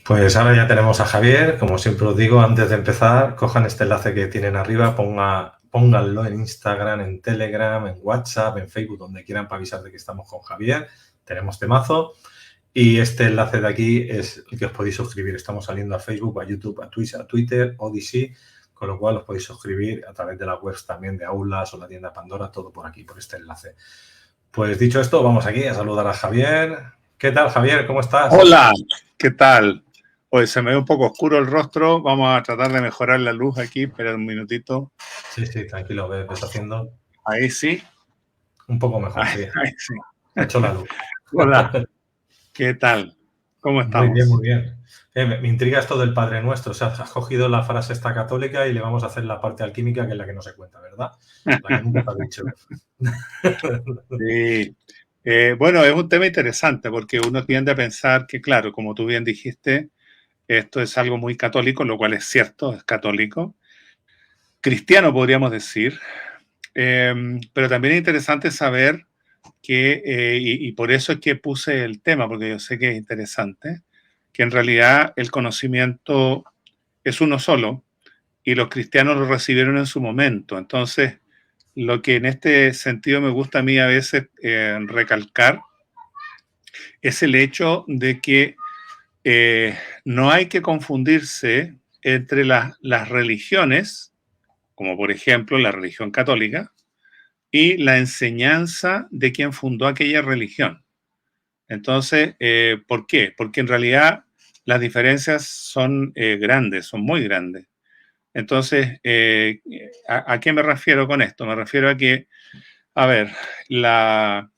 Pues ahora ya tenemos a Javier. Como siempre os digo, antes de empezar, cojan este enlace que tienen arriba, pónganlo en Instagram, en Telegram, en WhatsApp, en Facebook, donde quieran para avisar de que estamos con Javier. Tenemos temazo. Y este enlace de aquí es el que os podéis suscribir. Estamos saliendo a Facebook, a YouTube, a Twitch, a Twitter, Odyssey, con lo cual os podéis suscribir a través de la web también de Aulas o la tienda Pandora, todo por aquí, por este enlace. Pues dicho esto, vamos aquí a saludar a Javier. ¿Qué tal, Javier? ¿Cómo estás? Hola, ¿qué tal? Hoy se me ve un poco oscuro el rostro. Vamos a tratar de mejorar la luz aquí. Espera un minutito. Sí, tranquilo, ves haciendo. Ahí sí. Un poco mejor, Ahí, sí. ahí sí. Ha hecho la luz. Hola, ¿qué tal? ¿Cómo estamos? Muy bien. Me intriga esto del Padre Nuestro. O sea, has cogido la frase esta católica y le vamos a hacer la parte alquímica, que es la que no se cuenta, ¿verdad? La que nunca te ha dicho. Sí. Bueno, es un tema interesante porque uno tiende a pensar que, claro, como tú bien dijiste, esto es algo muy católico, lo cual es cierto, es católico. Cristiano, podríamos decir. Pero también es interesante saber que, y por eso es que puse el tema, porque yo sé que es interesante, que en realidad el conocimiento es uno solo y los cristianos lo recibieron en su momento. Entonces, lo que en este sentido me gusta a mí a veces recalcar es el hecho de que no hay que confundirse entre las religiones, como por ejemplo la religión católica, y la enseñanza de quien fundó aquella religión. Entonces, ¿por qué? Porque en realidad las diferencias son grandes, son muy grandes. Entonces, ¿a qué me refiero con esto? Me refiero a que, a ver, las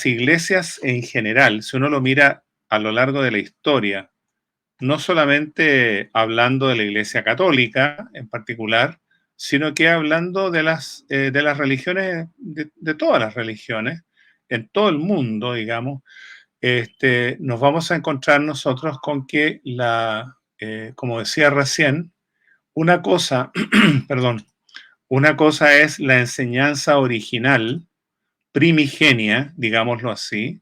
iglesias en general, si uno lo mira a lo largo de la historia, no solamente hablando de la Iglesia Católica en particular, sino que hablando de las religiones, de todas las religiones, en todo el mundo, digamos, nos vamos a encontrar nosotros con que como decía recién, una cosa, perdón, una cosa es la enseñanza original, primigenia, digámoslo así,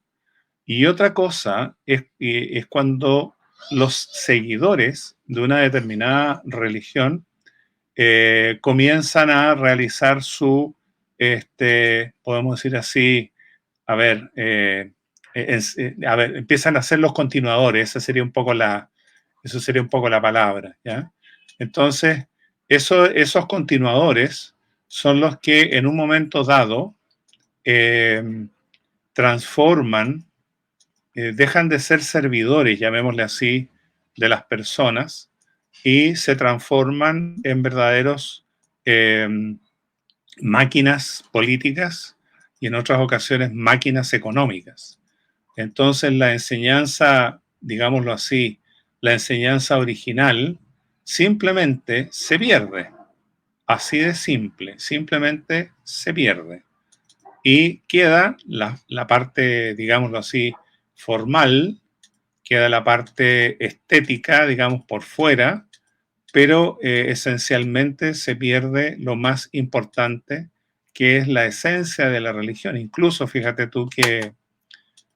y otra cosa es cuando los seguidores de una determinada religión comienzan a realizar podemos decir así, a ver, empiezan a ser los continuadores, eso sería un poco la palabra, ¿ya? Entonces, esos continuadores son los que en un momento dado transforman, dejan de ser servidores, llamémosle así, de las personas y se transforman en verdaderos eh, máquinas políticas y en otras ocasiones máquinas económicas. Entonces la enseñanza, digámoslo así, la enseñanza original simplemente se pierde. Así de simple, simplemente se pierde. Y queda la parte, digámoslo así, formal, queda la parte estética, digamos, por fuera, pero esencialmente se pierde lo más importante, que es la esencia de la religión. Incluso fíjate tú que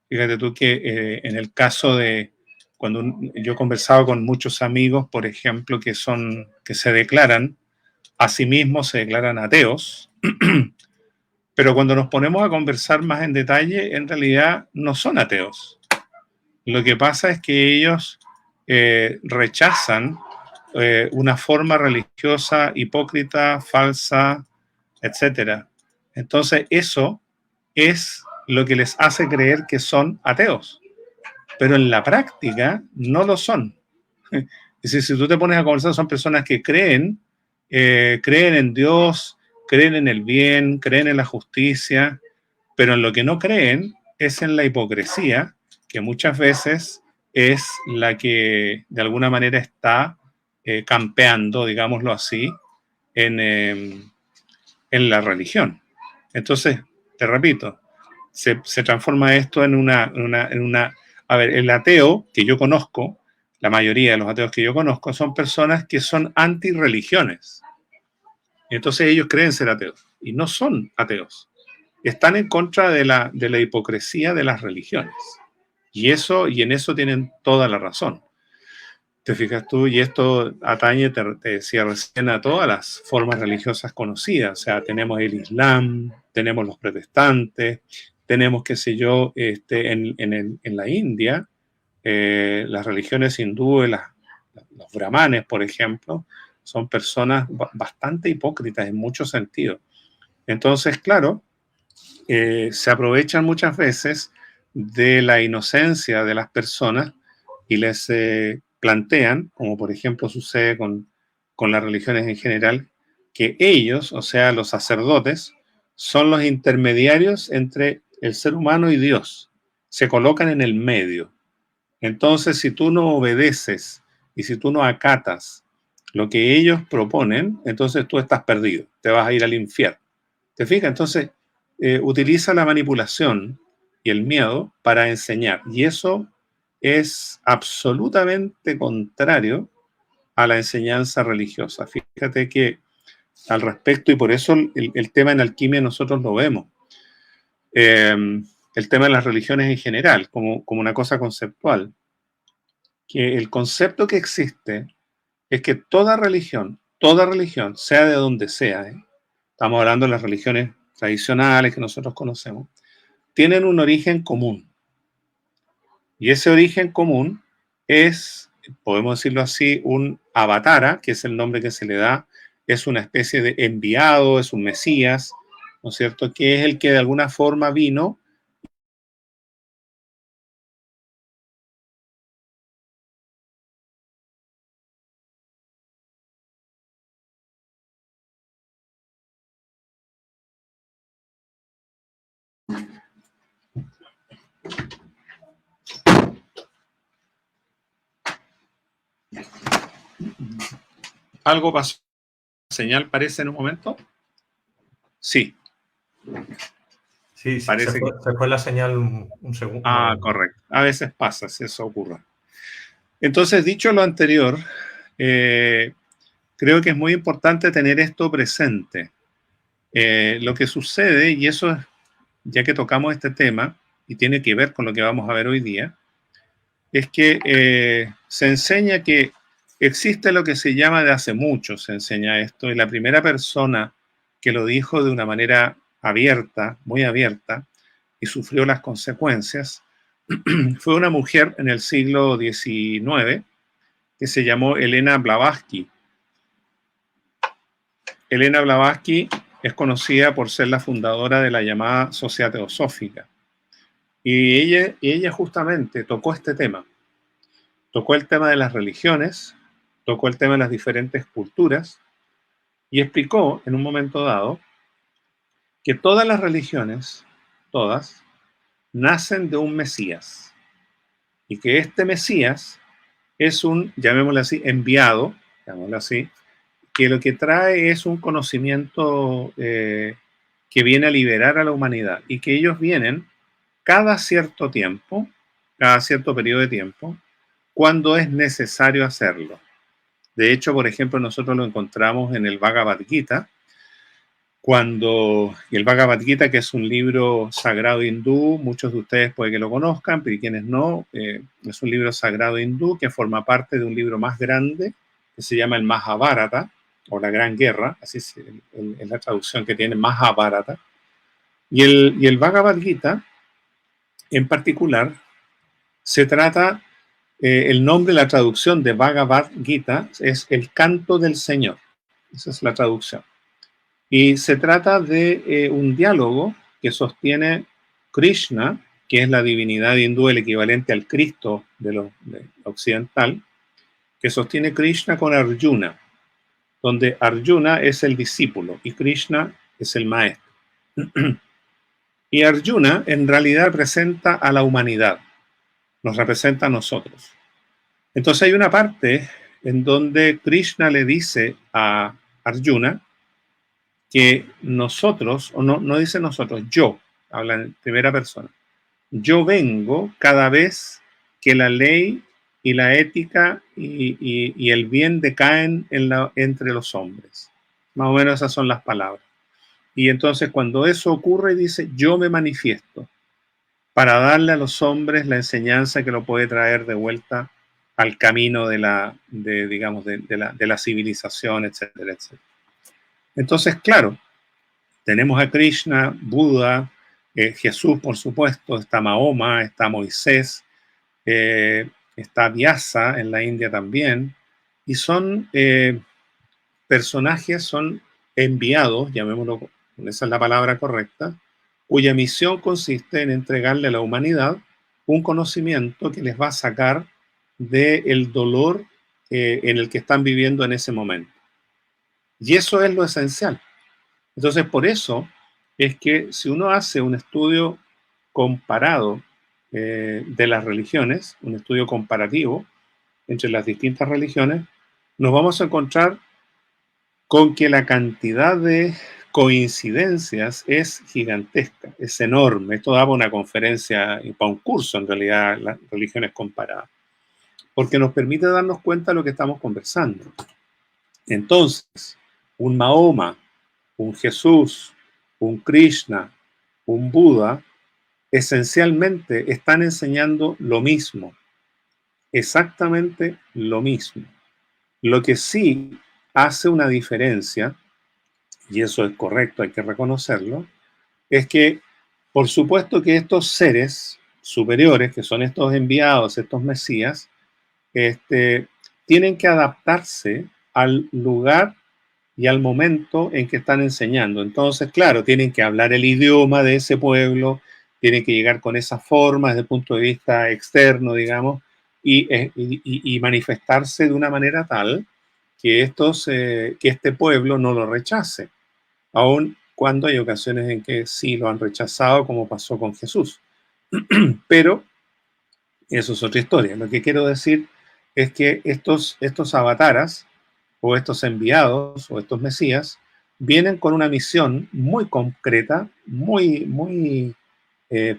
en el caso de cuando yo he conversado con muchos amigos, por ejemplo, que se declaran, a sí mismos se declaran ateos, pero cuando nos ponemos a conversar más en detalle, en realidad no son ateos. Lo que pasa es que ellos rechazan una forma religiosa hipócrita, falsa, etcétera. Entonces, eso es lo que les hace creer que son ateos, pero en la práctica no lo son. Es decir, si tú te pones a conversar, son personas que creen en Dios, creen en el bien, creen en la justicia, pero en lo que no creen es en la hipocresía, que muchas veces es la que de alguna manera está campeando, digámoslo así, en la religión. Entonces, te repito, se transforma esto en una... A ver, el ateo que yo conozco, la mayoría de los ateos que yo conozco, son personas que son antirreligiones. Entonces ellos creen ser ateos y no son ateos. Están en contra de la hipocresía de las religiones. Y en eso tienen toda la razón. ¿Te fijas tú? Y esto atañe, te decía recién, a todas las formas religiosas conocidas. O sea, tenemos el Islam, tenemos los protestantes, tenemos, qué sé yo, en la India, las religiones hindúes, los brahmanes, por ejemplo, son personas bastante hipócritas en muchos sentidos. Entonces, claro, se aprovechan muchas veces de la inocencia de las personas y les plantean, como por ejemplo sucede con las religiones en general, que ellos, o sea, los sacerdotes, son los intermediarios entre el ser humano y Dios. Se colocan en el medio. Entonces, si tú no obedeces y si tú no acatas lo que ellos proponen, entonces tú estás perdido, te vas a ir al infierno. ¿Te fijas? Entonces, utiliza la manipulación y el miedo para enseñar. Y eso es absolutamente contrario a la enseñanza religiosa. Fíjate que al respecto, y por eso el tema en alquimia nosotros lo vemos, el tema de las religiones en general, como una cosa conceptual, que el concepto que existe es que toda religión, sea de donde sea, estamos hablando de las religiones tradicionales que nosotros conocemos, tienen un origen común. Y ese origen común es, podemos decirlo así, un avatara, que es el nombre que se le da, es una especie de enviado, es un mesías, ¿no es cierto? Que es el que de alguna forma vino. ¿Algo pasó? ¿Señal parece en un momento? Sí. Sí, Parece que... se fue la señal un segundo. Ah, correcto. A veces pasa, si eso ocurre. Entonces, dicho lo anterior, creo que es muy importante tener esto presente. Lo que sucede, y eso es, ya que tocamos este tema, y tiene que ver con lo que vamos a ver hoy día, es que se enseña que existe lo que se llama de hace mucho, se enseña esto, y la primera persona que lo dijo de una manera abierta, muy abierta, y sufrió las consecuencias, fue una mujer en el siglo XIX que se llamó Elena Blavatsky. Elena Blavatsky es conocida por ser la fundadora de la llamada Sociedad Teosófica. Y ella justamente tocó este tema. Tocó el tema de las religiones, tocó el tema de las diferentes culturas y explicó en un momento dado que todas las religiones, todas, nacen de un Mesías. Y que este Mesías es un, llamémoslo así, enviado, llamémoslo así, que lo que trae es un conocimiento que viene a liberar a la humanidad y que ellos vienen cada cierto tiempo, cada cierto periodo de tiempo, cuando es necesario hacerlo. De hecho, por ejemplo, nosotros lo encontramos en el Bhagavad Gita, el Bhagavad Gita, que es un libro sagrado hindú, muchos de ustedes puede que lo conozcan, pero quienes no, es un libro sagrado hindú que forma parte de un libro más grande que se llama el Mahabharata, o la Gran Guerra, así es la traducción que tiene Mahabharata. Y el Bhagavad Gita, en particular, se trata, el nombre, la traducción de Bhagavad Gita es el canto del Señor. Esa es la traducción. Y se trata de un diálogo que sostiene Krishna, que es la divinidad hindú, el equivalente al Cristo de occidental, que sostiene Krishna con Arjuna, donde Arjuna es el discípulo y Krishna es el maestro. Y Arjuna en realidad representa a la humanidad, nos representa a nosotros. Entonces hay una parte en donde Krishna le dice a Arjuna que nosotros, o no dice nosotros, yo, habla en primera persona, yo vengo cada vez que la ley y la ética y el bien decaen entre los hombres. Más o menos esas son las palabras. Y entonces cuando eso ocurre, dice, yo me manifiesto. para darle a los hombres la enseñanza que lo puede traer de vuelta al camino digamos, de la civilización, etcétera, etcétera. Entonces, claro, tenemos a Krishna, Buda, Jesús, por supuesto, está Mahoma, está Moisés, está Vyasa en la India también, y son personajes, son enviados, llamémoslo, esa es la palabra correcta, cuya misión consiste en entregarle a la humanidad un conocimiento que les va a sacar del dolor en el que están viviendo en ese momento. Y eso es lo esencial. Entonces, por eso es que si uno hace un estudio comparado de las religiones, un estudio comparativo entre las distintas religiones, nos vamos a encontrar con que la cantidad de coincidencias es gigantesca, es enorme. Esto daba una conferencia y para un curso, en realidad, las religiones comparadas, porque nos permite darnos cuenta de lo que estamos conversando. Entonces, un Mahoma, un Jesús, un Krishna, un Buda, esencialmente están enseñando lo mismo, exactamente lo mismo. Lo que sí hace una diferencia, y eso es correcto, hay que reconocerlo, es que por supuesto que estos seres superiores, que son estos enviados, estos mesías, tienen que adaptarse al lugar y al momento en que están enseñando. Entonces, claro, tienen que hablar el idioma de ese pueblo, tienen que llegar con esa forma desde el punto de vista externo, digamos, y manifestarse de una manera tal que, que este pueblo no lo rechace, aun cuando hay ocasiones en que sí lo han rechazado, como pasó con Jesús. Pero eso es otra historia. Lo que quiero decir es que estos avataras, o estos enviados, o estos mesías, vienen con una misión muy concreta, muy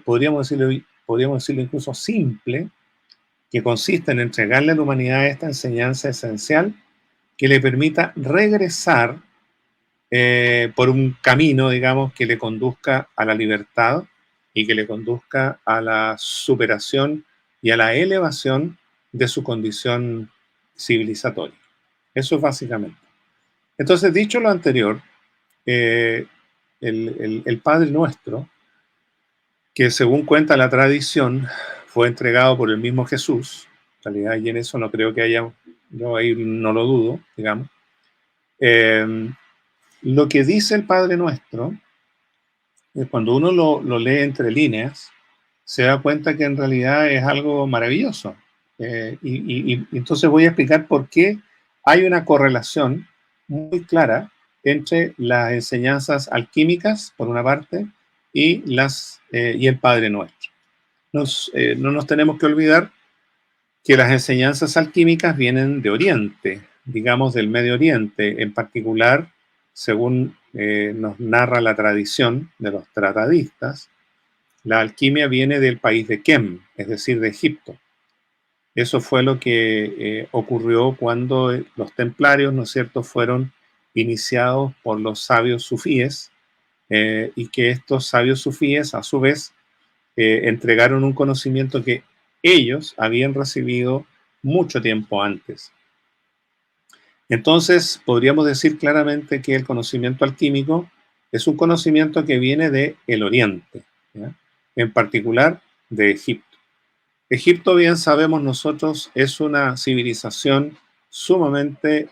podríamos decirlo incluso simple, que consiste en entregarle a la humanidad esta enseñanza esencial que le permita regresar por un camino, digamos, que le conduzca a la libertad y que le conduzca a la superación y a la elevación de su condición civilizatoria. Eso es básicamente. Entonces, dicho lo anterior, el Padre Nuestro, que según cuenta la tradición, fue entregado por el mismo Jesús, en realidad, y en eso no creo que haya, yo ahí no lo dudo, digamos, lo que dice el Padre Nuestro, cuando uno lo lee entre líneas, se da cuenta que en realidad es algo maravilloso. Y entonces voy a explicar por qué hay una correlación muy clara entre las enseñanzas alquímicas, por una parte, y el Padre Nuestro. No nos tenemos que olvidar que las enseñanzas alquímicas vienen de Oriente, digamos del Medio Oriente, en particular, según nos narra la tradición de los tratadistas, la alquimia viene del país de Kem, es decir, de Egipto. Eso fue lo que ocurrió cuando los templarios, ¿no es cierto?, fueron iniciados por los sabios sufíes, y que estos sabios sufíes, a su vez, entregaron un conocimiento que ellos habían recibido mucho tiempo antes. Entonces, podríamos decir claramente que el conocimiento alquímico es un conocimiento que viene del Oriente, ¿ya? En particular de Egipto. Egipto, bien sabemos nosotros, es una civilización sumamente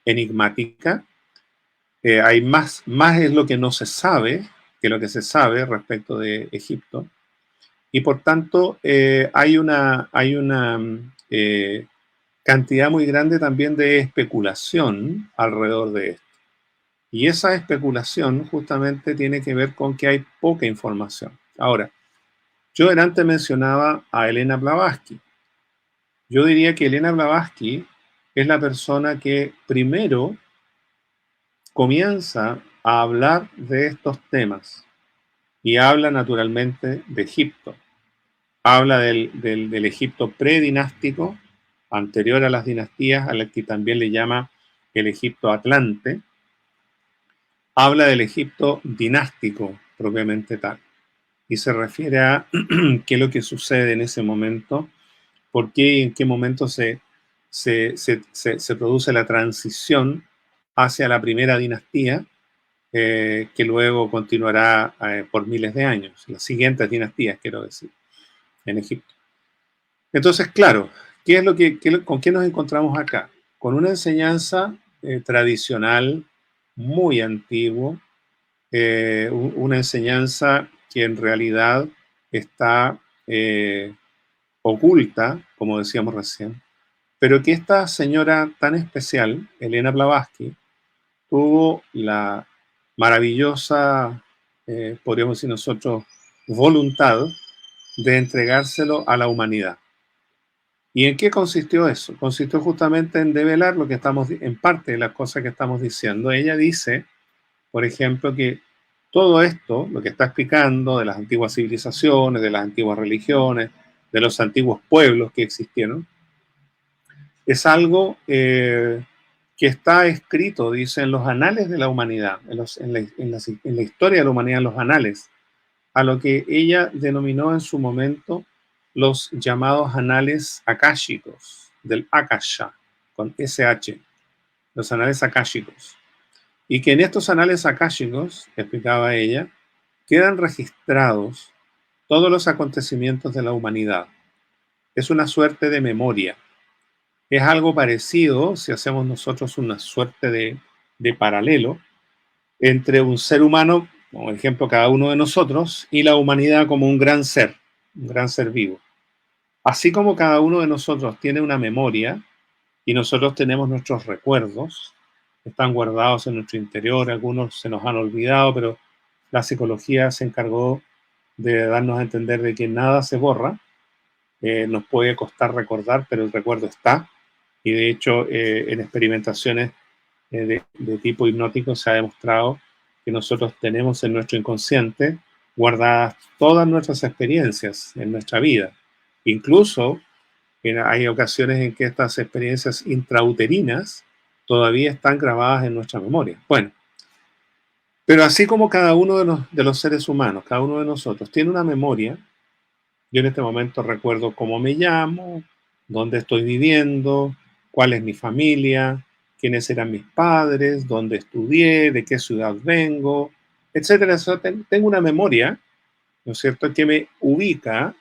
enigmática. Hay más es lo que no se sabe que lo que se sabe respecto de Egipto. Y por tanto, hay una cantidad muy grande también de especulación alrededor de esto. Y esa especulación justamente tiene que ver con que hay poca información. Ahora, yo antes mencionaba a Elena Blavatsky. Yo diría que Elena Blavatsky es la persona que primero comienza a hablar de estos temas y habla naturalmente de Egipto. Habla del Egipto predinástico, anterior a las dinastías, a la que también le llama el Egipto Atlante. Habla del Egipto dinástico, propiamente tal. y se refiere a qué es lo que sucede en ese momento, por qué y en qué momento se produce la transición hacia la primera dinastía, que luego continuará por miles de años, las siguientes dinastías, quiero decir, en Egipto. Entonces, claro, ¿con qué nos encontramos acá? Con una enseñanza tradicional muy antigua, una enseñanza que en realidad está oculta, como decíamos recién, pero que esta señora tan especial, Elena Blavatsky, tuvo la maravillosa, podríamos decir nosotros, voluntad de entregárselo a la humanidad. ¿Y en qué consistió eso? Consistió justamente en develar lo que estamos, en parte de las cosas que estamos diciendo. Ella dice, por ejemplo, que todo esto, lo que está explicando de las antiguas civilizaciones, de las antiguas religiones, de los antiguos pueblos que existieron, es algo que está escrito, dice, en los anales de la humanidad, en la historia de la humanidad, en los anales, a lo que ella denominó en su momento los llamados anales akáshicos, del Akasha, con SH, los anales akáshicos. Y que en estos anales akáshicos, explicaba ella, quedan registrados todos los acontecimientos de la humanidad. Es una suerte de memoria. Es algo parecido, si hacemos nosotros una suerte de paralelo, entre un ser humano, por ejemplo, cada uno de nosotros, y la humanidad como un gran ser vivo. Así como cada uno de nosotros tiene una memoria y nosotros tenemos nuestros recuerdos, están guardados en nuestro interior, algunos se nos han olvidado, pero la psicología se encargó de darnos a entender de que nada se borra, nos puede costar recordar, pero el recuerdo está, y de hecho en experimentaciones de tipo hipnótico se ha demostrado que nosotros tenemos en nuestro inconsciente guardadas todas nuestras experiencias en nuestra vida. Incluso hay ocasiones en que estas experiencias intrauterinas todavía están grabadas en nuestra memoria. Bueno, pero así como cada uno de los seres humanos, cada uno de nosotros tiene una memoria, yo en este momento recuerdo cómo me llamo, dónde estoy viviendo, cuál es mi familia, quiénes eran mis padres, dónde estudié, de qué ciudad vengo, etcétera. Tengo una memoria, ¿no es cierto?, que me ubica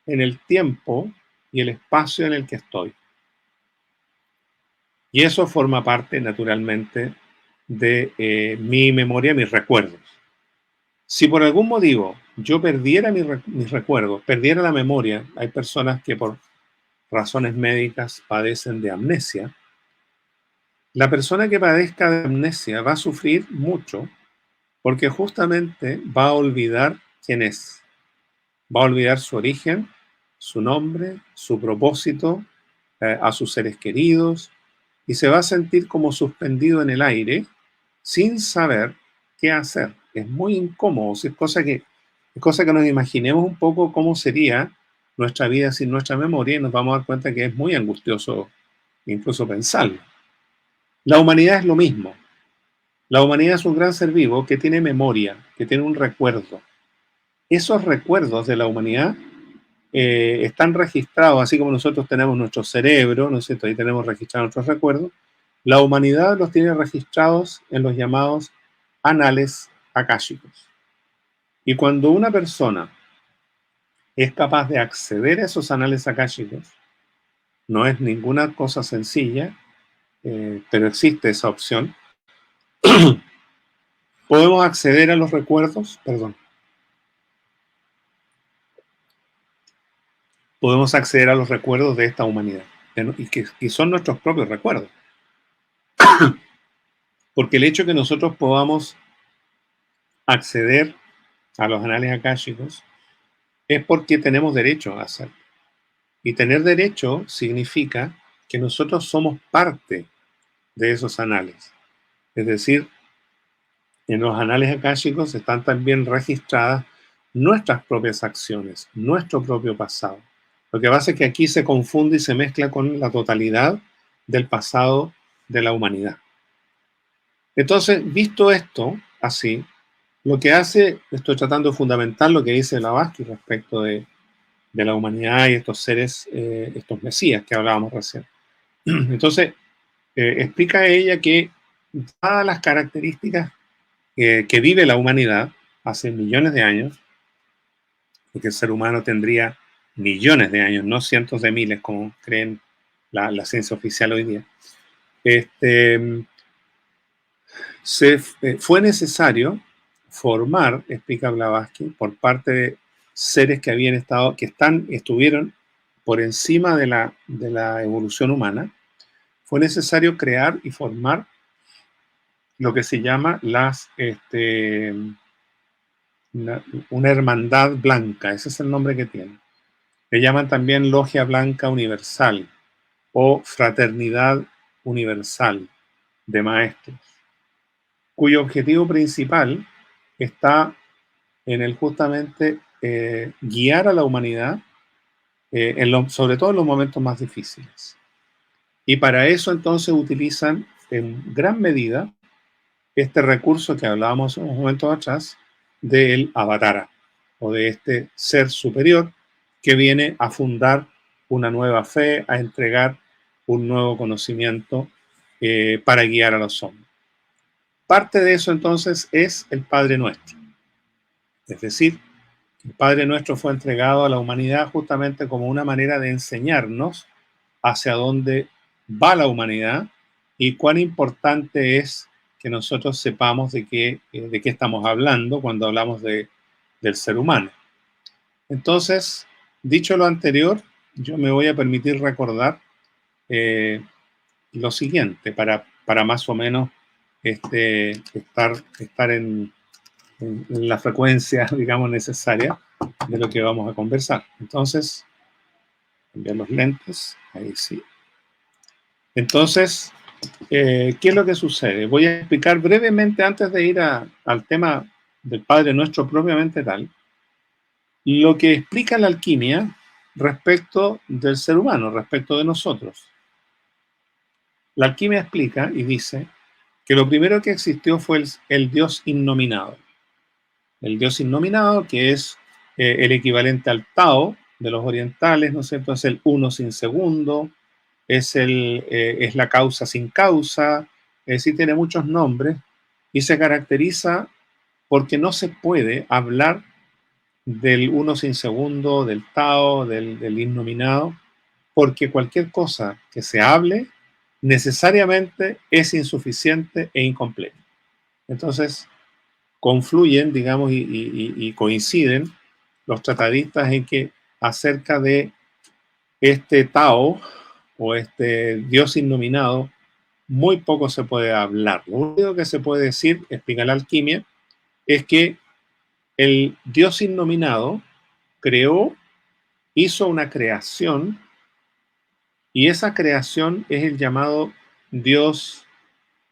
en el tiempo y el espacio en el que estoy. Y eso forma parte, naturalmente, de mi memoria, mis recuerdos. Si por algún motivo yo perdiera mis recuerdos, perdiera la memoria, hay personas que por razones médicas padecen de amnesia. La persona que padezca de amnesia va a sufrir mucho porque justamente va a olvidar quién es. Va a olvidar su origen, su nombre, su propósito, a sus seres queridos, y se va a sentir como suspendido en el aire sin saber qué hacer. Es muy incómodo, es cosa que nos imaginemos un poco cómo sería nuestra vida sin nuestra memoria y nos vamos a dar cuenta que es muy angustioso incluso pensarlo. La humanidad es lo mismo. La humanidad es un gran ser vivo que tiene memoria, que tiene un recuerdo. Esos recuerdos de la humanidad están registrados, así como nosotros tenemos nuestro cerebro, ¿no es cierto? Ahí tenemos registrados nuestros recuerdos. La humanidad los tiene registrados en los llamados anales akáshicos. Y cuando una persona es capaz de acceder a esos anales akáshicos, no es ninguna cosa sencilla, pero existe esa opción, podemos acceder a los recuerdos, podemos acceder a los recuerdos de esta humanidad, y son nuestros propios recuerdos. Porque el hecho de que nosotros podamos acceder a los anales akáshicos es porque tenemos derecho a hacerlo. Y tener derecho significa que nosotros somos parte de esos anales. Es decir, en los anales akáshicos están también registradas nuestras propias acciones, nuestro propio pasado. Lo que pasa es que aquí se confunde y se mezcla con la totalidad del pasado de la humanidad. Entonces, visto esto así, lo que hace, estoy tratando de fundamentar lo que dice Blavatsky respecto de la humanidad y estos seres, estos mesías que hablábamos recién. Entonces, explica ella que dadas las características que vive la humanidad hace millones de años, porque el ser humano tendría millones de años, no cientos de miles, como creen la ciencia oficial hoy día, fue necesario formar, explica Blavatsky, por parte de seres que habían estado, estuvieron por encima de la evolución humana, fue necesario crear y formar lo que se llama una hermandad blanca, ese es el nombre que tiene. Le llaman también Logia Blanca Universal o Fraternidad Universal de Maestros, cuyo objetivo principal está en el justamente guiar a la humanidad, sobre todo en los momentos más difíciles. Y para eso entonces utilizan en gran medida este recurso que hablábamos unos momentos atrás del avatara, o de este ser superior que viene a fundar una nueva fe, a entregar un nuevo conocimiento para guiar a los hombres. Parte de eso entonces es el Padre Nuestro. Es decir, el Padre Nuestro fue entregado a la humanidad justamente como una manera de enseñarnos hacia dónde va la humanidad y cuán importante es que nosotros sepamos de qué estamos hablando cuando hablamos del ser humano. Entonces, dicho lo anterior, yo me voy a permitir recordar lo siguiente para más o menos estar en la frecuencia, digamos, necesaria de lo que vamos a conversar. Entonces, cambiar los lentes, ahí sí. Entonces, ¿qué es lo que sucede? Voy a explicar brevemente, antes de ir al tema del Padre Nuestro propiamente tal, lo que explica la alquimia respecto del ser humano, respecto de nosotros. La alquimia explica y dice que lo primero que existió fue el Dios innominado. El Dios innominado, que es el equivalente al Tao de los orientales, ¿no es cierto? Es el uno sin segundo, es la causa sin causa, es decir, tiene muchos nombres y se caracteriza porque no se puede hablar del uno sin segundo, del Tao, del innominado, porque cualquier cosa que se hable necesariamente es insuficiente e incompleta. Entonces, confluyen, digamos, y coinciden los tratadistas en que acerca de este Tao o este Dios innominado, muy poco se puede hablar. Lo único que se puede decir, explica la alquimia, es que el Dios innominado hizo una creación, y esa creación es el llamado Dios,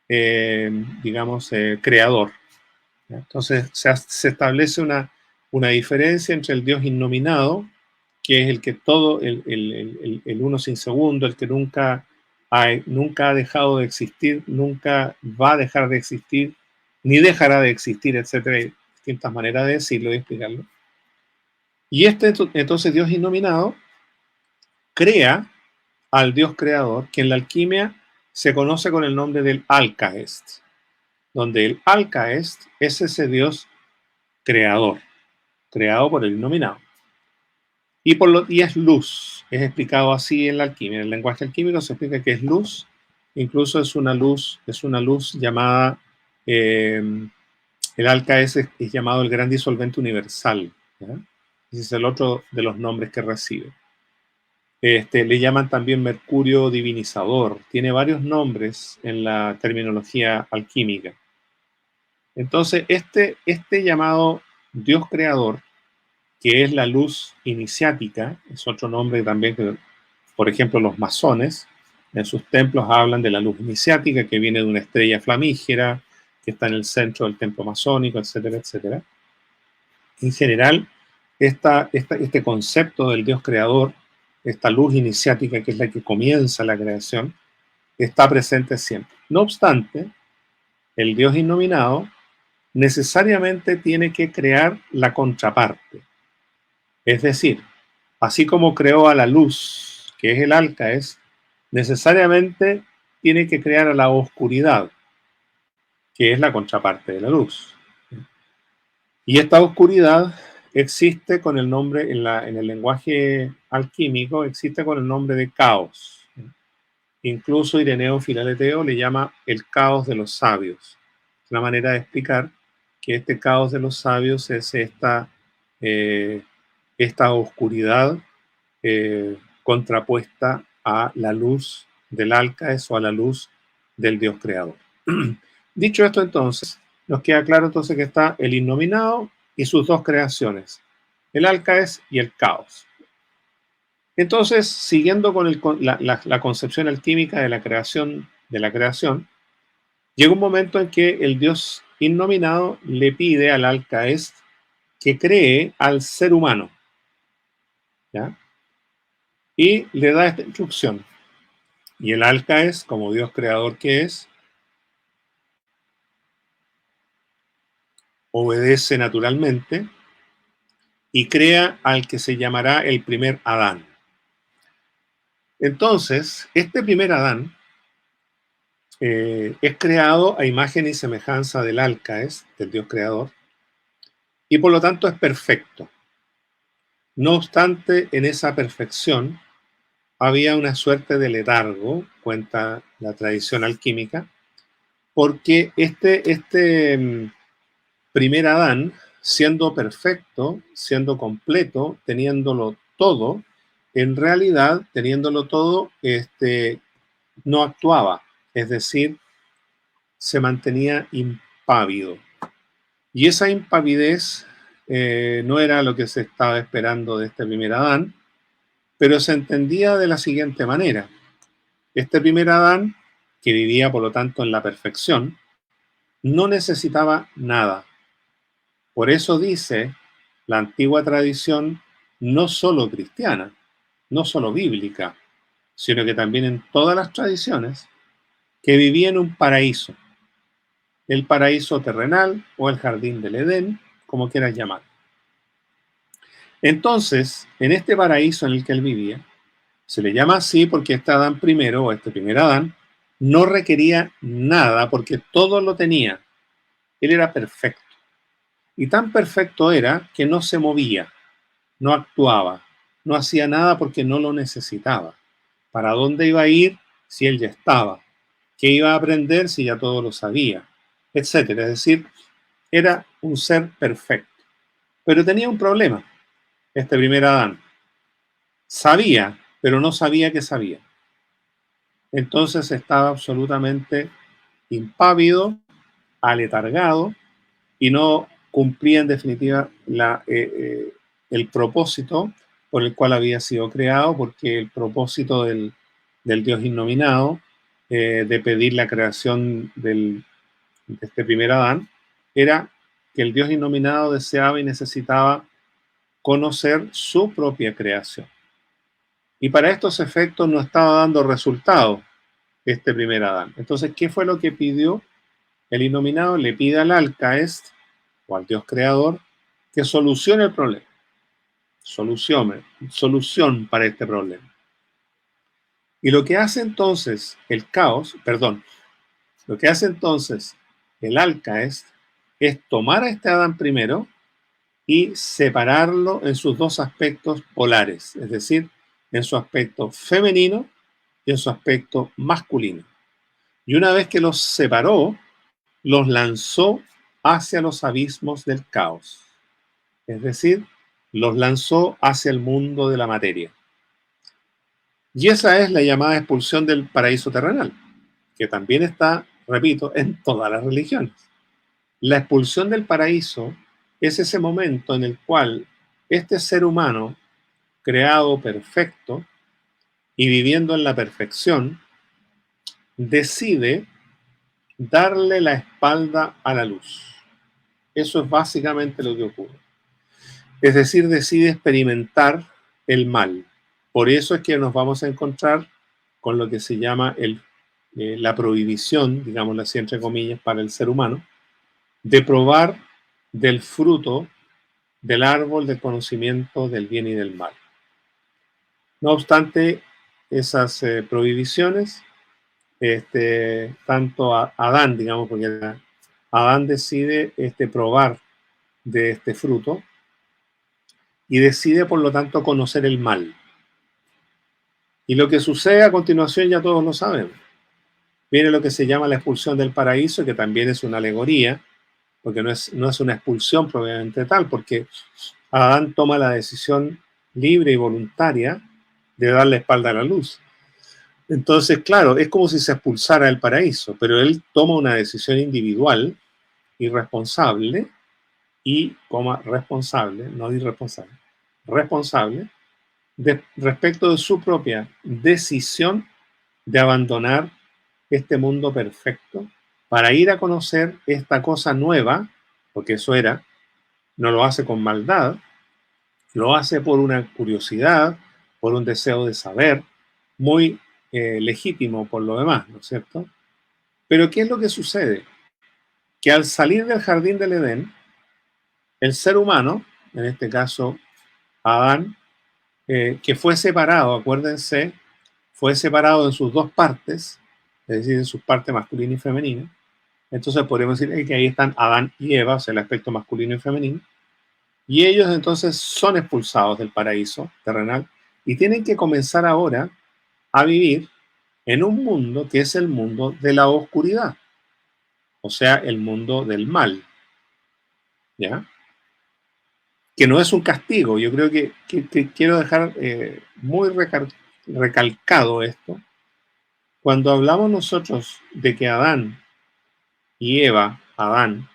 digamos, creador. Entonces se establece una diferencia entre el Dios innominado, que es el que todo, el uno sin segundo, el que nunca ha dejado de existir, nunca va a dejar de existir, ni dejará de existir, etcétera. Hay distintas maneras de decirlo y explicarlo. Y entonces Dios innominado crea al Dios creador, que en la alquimia se conoce con el nombre del Alcaest, donde el Alcaest es ese Dios creador, creado por el innominado. Y es luz, es explicado así en la alquimia. En el lenguaje alquímico se explica que es luz, incluso es una luz llamada, el Alcaest es llamado el gran disolvente universal, ¿ya? Ese es el otro de los nombres que recibe. Le llaman también mercurio divinizador. Tiene varios nombres en la terminología alquímica. Entonces, este llamado Dios creador, que es la luz iniciática, es otro nombre también que, por ejemplo, los masones en sus templos hablan de la luz iniciática que viene de una estrella flamígera que está en el centro del templo masónico, etcétera, etcétera. En general, este concepto del Dios creador, esta luz iniciática que es la que comienza la creación, está presente siempre. No obstante, el Dios innominado necesariamente tiene que crear la contraparte. Es decir, así como creó a la luz, que es el Alcaes, necesariamente tiene que crear a la oscuridad, que es la contraparte de la luz. Y esta oscuridad existe con el nombre, en el lenguaje alquímico, existe con el nombre de caos. Incluso Ireneo Filaleteo le llama el caos de los sabios. Es una manera de explicar que este caos de los sabios es esta oscuridad contrapuesta a la luz del Alcaes o a la luz del Dios creador. Dicho esto, entonces, nos queda claro entonces que está el innominado y sus dos creaciones, el Alcaes y el caos. Entonces, siguiendo con la concepción alquímica de la creación, llega un momento en que el Dios innominado le pide al Alcaes que cree al ser humano, ¿ya? Y le da esta instrucción. Y el Alcaes, como Dios creador que es, obedece naturalmente y crea al que se llamará el primer Adán. Entonces, este primer Adán es creado a imagen y semejanza del Alcaes, del Dios creador, y por lo tanto es perfecto. No obstante, en esa perfección había una suerte de letargo, cuenta la tradición alquímica, porque este primer Adán, siendo perfecto, siendo completo, teniéndolo todo, en realidad, teniéndolo todo, no actuaba, es decir, se mantenía impávido. Y esa impavidez no era lo que se estaba esperando de este primer Adán, pero se entendía de la siguiente manera. Este primer Adán, que vivía por lo tanto en la perfección, no necesitaba nada. Por eso dice la antigua tradición, no solo cristiana, no solo bíblica, sino que también en todas las tradiciones, que vivía en un paraíso. El paraíso terrenal o el jardín del Edén, como quieras llamar. Entonces, en este paraíso en el que él vivía, se le llama así porque este Adán primero, o este primer Adán, no requería nada porque todo lo tenía. Él era perfecto. Y tan perfecto era que no se movía, no actuaba, no hacía nada porque no lo necesitaba. ¿Para dónde iba a ir si él ya estaba? ¿Qué iba a aprender si ya todo lo sabía? Etcétera. Es decir, era un ser perfecto. Pero tenía un problema, este primer Adán. Sabía, pero no sabía que sabía. Entonces estaba absolutamente impávido, aletargado, y no cumplía en definitiva el propósito por el cual había sido creado, porque el propósito del Dios innominado, de pedir la creación de este primer Adán, era que el Dios innominado deseaba y necesitaba conocer su propia creación. Y para estos efectos no estaba dando resultado este primer Adán. Entonces, ¿qué fue lo que pidió? El innominado le pide al Alcaes, o al Dios creador, que solucione el problema. Solución para este problema. Y lo que hace entonces lo que hace entonces el Alcaes es tomar a este Adán primero y separarlo en sus dos aspectos polares, es decir, en su aspecto femenino y en su aspecto masculino. Y una vez que los separó, los lanzó hacia los abismos del caos. Es decir, los lanzó hacia el mundo de la materia. Y esa es la llamada expulsión del paraíso terrenal, que también está, repito, en todas las religiones. La expulsión del paraíso es ese momento en el cual este ser humano, creado perfecto y viviendo en la perfección, decide darle la espalda a la luz. Eso es básicamente lo que ocurre. Es decir, decide experimentar el mal. Por eso es que nos vamos a encontrar con lo que se llama la prohibición, digámoslo así entre comillas, para el ser humano, de probar del fruto del árbol del conocimiento del bien y del mal. No obstante esas prohibiciones, tanto Adán, digamos, porque Adán decide probar de este fruto y decide, por lo tanto, conocer el mal. Y lo que sucede a continuación ya todos lo saben. Viene lo que se llama la expulsión del paraíso, que también es una alegoría, porque no es una expulsión propiamente tal, porque Adán toma la decisión libre y voluntaria de dar la espalda a la luz. Entonces, claro, es como si se expulsara del paraíso, pero él toma una decisión individual y responsable, responsable, no irresponsable, responsable, respecto de su propia decisión de abandonar este mundo perfecto para ir a conocer esta cosa nueva, porque eso era, no lo hace con maldad, lo hace por una curiosidad, por un deseo de saber, muy legítimo por lo demás, ¿no es cierto? Pero ¿qué es lo que sucede? Que al salir del jardín del Edén, el ser humano, en este caso Adán, que fue separado, acuérdense, fue separado en sus dos partes, es decir, en sus partes masculina y femenina. Entonces podemos decir que ahí están Adán y Eva, o sea, el aspecto masculino y femenino. Y ellos entonces son expulsados del paraíso terrenal y tienen que comenzar ahora a vivir en un mundo que es el mundo de la oscuridad, o sea, el mundo del mal, ¿ya? Que no es un castigo. Yo creo que quiero dejar muy recalcado esto. Cuando hablamos nosotros de que Adán y Eva, Adán,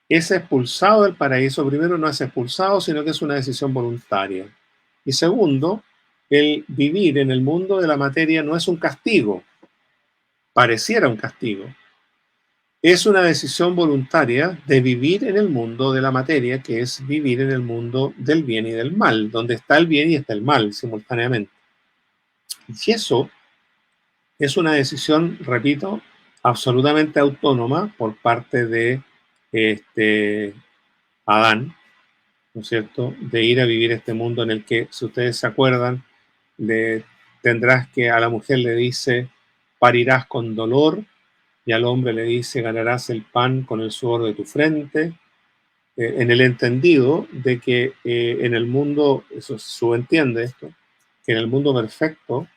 es expulsado del paraíso, primero no es expulsado, sino que es una decisión voluntaria. Y segundo, el vivir en el mundo de la materia no es un castigo, pareciera un castigo. Es una decisión voluntaria de vivir en el mundo de la materia, que es vivir en el mundo del bien y del mal, donde está el bien y está el mal simultáneamente. Y eso es una decisión, repito, absolutamente autónoma por parte de Adán, ¿no es cierto?, de ir a vivir este mundo en el que, si ustedes se acuerdan, tendrás que, a la mujer le dice, parirás con dolor, y al hombre le dice, ganarás el pan con el sudor de tu frente, en el entendido de que en el mundo, eso subentiende esto, que en el mundo perfecto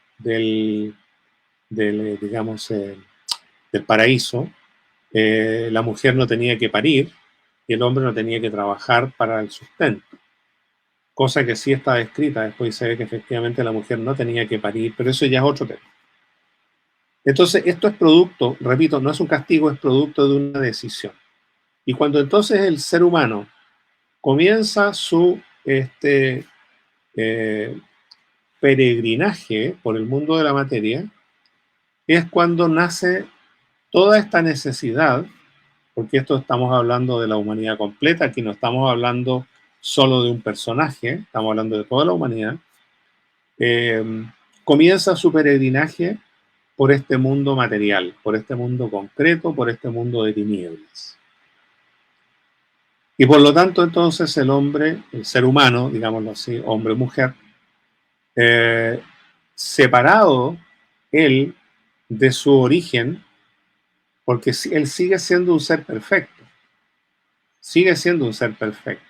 digamos, del paraíso, la mujer no tenía que parir y el hombre no tenía que trabajar para el sustento. Cosa que sí está descrita, después se ve que efectivamente la mujer no tenía que parir, pero eso ya es otro tema. Entonces, esto es producto, repito, no es un castigo, es producto de una decisión. Y cuando entonces el ser humano comienza su peregrinaje por el mundo de la materia, es cuando nace toda esta necesidad, porque esto estamos hablando de la humanidad completa, aquí no estamos hablando solo de un personaje, estamos hablando de toda la humanidad, comienza su peregrinaje por este mundo material, por este mundo concreto, por este mundo de tinieblas. Y por lo tanto, entonces, el hombre, el ser humano, digámoslo así, hombre o mujer, separado él de su origen, porque él sigue siendo un ser perfecto, sigue siendo un ser perfecto.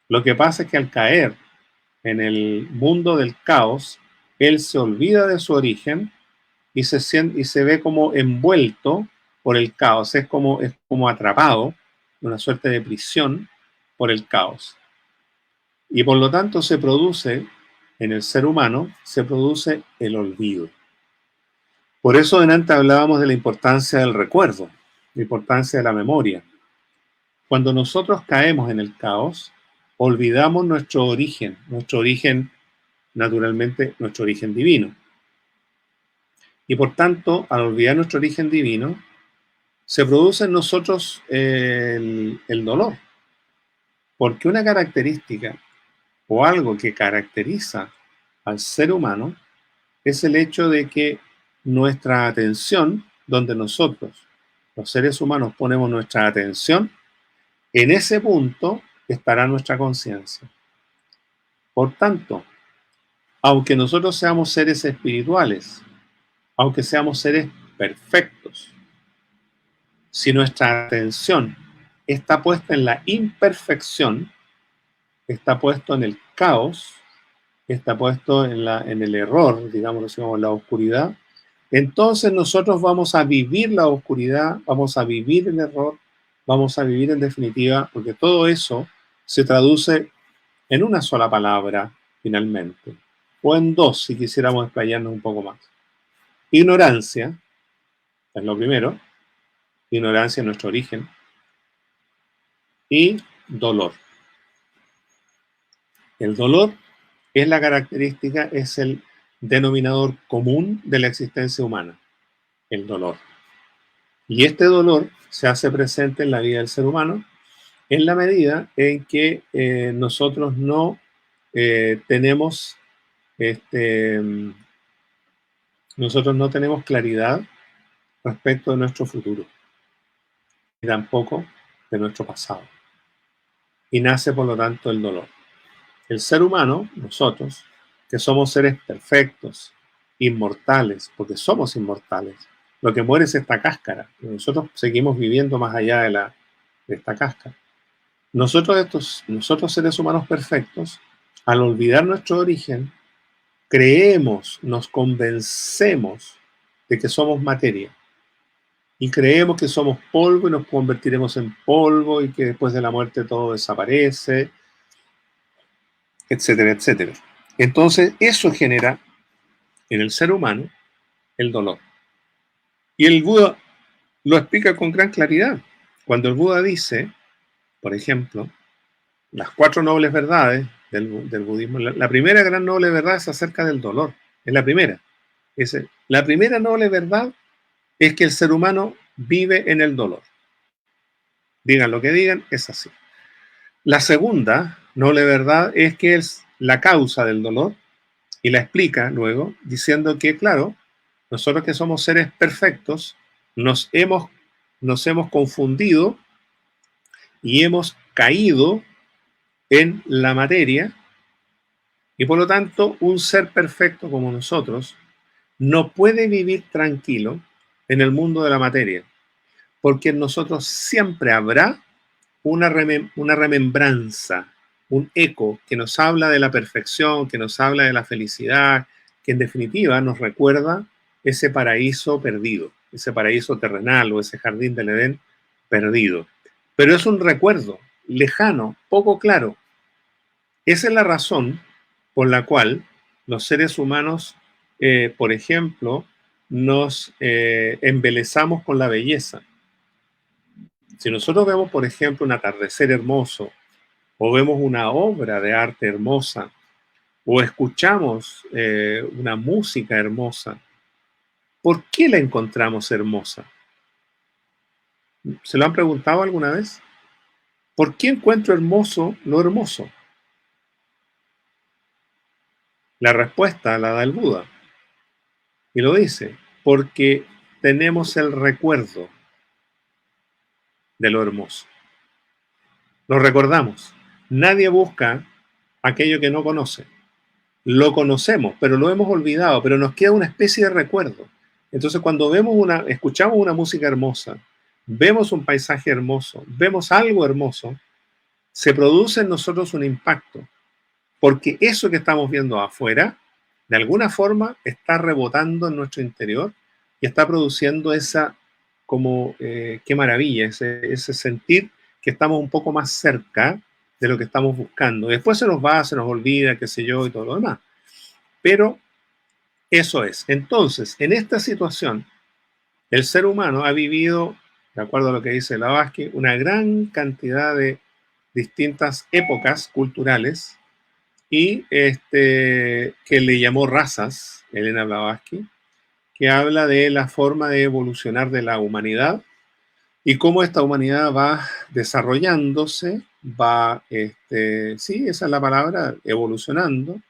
Lo que pasa es que al caer en el mundo del caos, él se olvida de su origen y se ve como envuelto por el caos, es como atrapado, una suerte de prisión por el caos. Y por lo tanto se produce, en el ser humano, se produce el olvido. Por eso antes hablábamos de la importancia del recuerdo, la importancia de la memoria. Cuando nosotros caemos en el caos, olvidamos nuestro origen naturalmente, nuestro origen divino. Y por tanto, al olvidar nuestro origen divino, se produce en nosotros el dolor. Porque una característica o algo que caracteriza al ser humano es el hecho de que nuestra atención, donde nosotros, los seres humanos, ponemos nuestra atención, En ese punto estará nuestra conciencia. Por tanto, aunque nosotros seamos seres espirituales, aunque seamos seres perfectos, si nuestra atención está puesta en la imperfección, está puesto en el caos, está puesto en el error, digamos así, como en la oscuridad, entonces nosotros vamos a vivir la oscuridad, vamos a vivir el error, vamos a vivir en definitiva, porque todo eso se traduce en una sola palabra finalmente, o en dos si quisiéramos explayarnos un poco más. Ignorancia es lo primero, ignorancia es nuestro origen, y dolor. El dolor es la característica, es el denominador común de la existencia humana, el dolor. Y este dolor se hace presente en la vida del ser humano en la medida en que nosotros no tenemos nosotros no tenemos claridad respecto de nuestro futuro y tampoco de nuestro pasado. Y nace por lo tanto el dolor. El ser humano, nosotros, que somos seres perfectos, inmortales, porque somos inmortales, lo que muere es esta cáscara. Nosotros seguimos viviendo más allá de esta cáscara. Nosotros seres humanos perfectos, al olvidar nuestro origen, creemos, nos convencemos de que somos materia. Y creemos que somos polvo y nos convertiremos en polvo y que después de la muerte todo desaparece, etcétera, etcétera. Entonces, eso genera en el ser humano el dolor. Y el Buda lo explica con gran claridad. Cuando el Buda dice, por ejemplo, las 4 nobles verdades del budismo, la primera gran noble verdad es acerca del dolor. Es la primera. La primera noble verdad es que el ser humano vive en el dolor. Digan lo que digan, es así. La segunda noble verdad es que es la causa del dolor y la explica luego diciendo que, claro, nosotros que somos seres perfectos nos hemos confundido y hemos caído en la materia y por lo tanto un ser perfecto como nosotros no puede vivir tranquilo en el mundo de la materia, porque en nosotros siempre habrá una remembranza, un eco que nos habla de la perfección, que nos habla de la felicidad, que en definitiva nos recuerda ese paraíso perdido, ese paraíso terrenal o ese jardín del Edén perdido. Pero es un recuerdo lejano, poco claro. Esa es la razón por la cual los seres humanos, por ejemplo, nos embelezamos con la belleza. Si nosotros vemos, por ejemplo, un atardecer hermoso, o vemos una obra de arte hermosa, o escuchamos una música hermosa, ¿por qué la encontramos hermosa? ¿Se lo han preguntado alguna vez? ¿Por qué encuentro hermoso lo hermoso? La respuesta la da el Buda. Y lo dice, porque tenemos el recuerdo de lo hermoso. Lo recordamos. Nadie busca aquello que no conoce. Lo conocemos, pero lo hemos olvidado, pero nos queda una especie de recuerdo. Entonces, cuando escuchamos una música hermosa, vemos un paisaje hermoso, vemos algo hermoso, se produce en nosotros un impacto, porque eso que estamos viendo afuera, de alguna forma, está rebotando en nuestro interior y está produciendo esa, como, qué maravilla, ese sentir que estamos un poco más cerca de lo que estamos buscando. Después se nos va, se nos olvida, qué sé yo, y todo lo demás. Pero eso es. Entonces, en esta situación, el ser humano ha vivido, de acuerdo a lo que dice Blavatsky, una gran cantidad de distintas épocas culturales y que le llamó razas, Elena Blavatsky, que habla de la forma de evolucionar de la humanidad y cómo esta humanidad va desarrollándose, va, sí, esa es la palabra, evolucionando,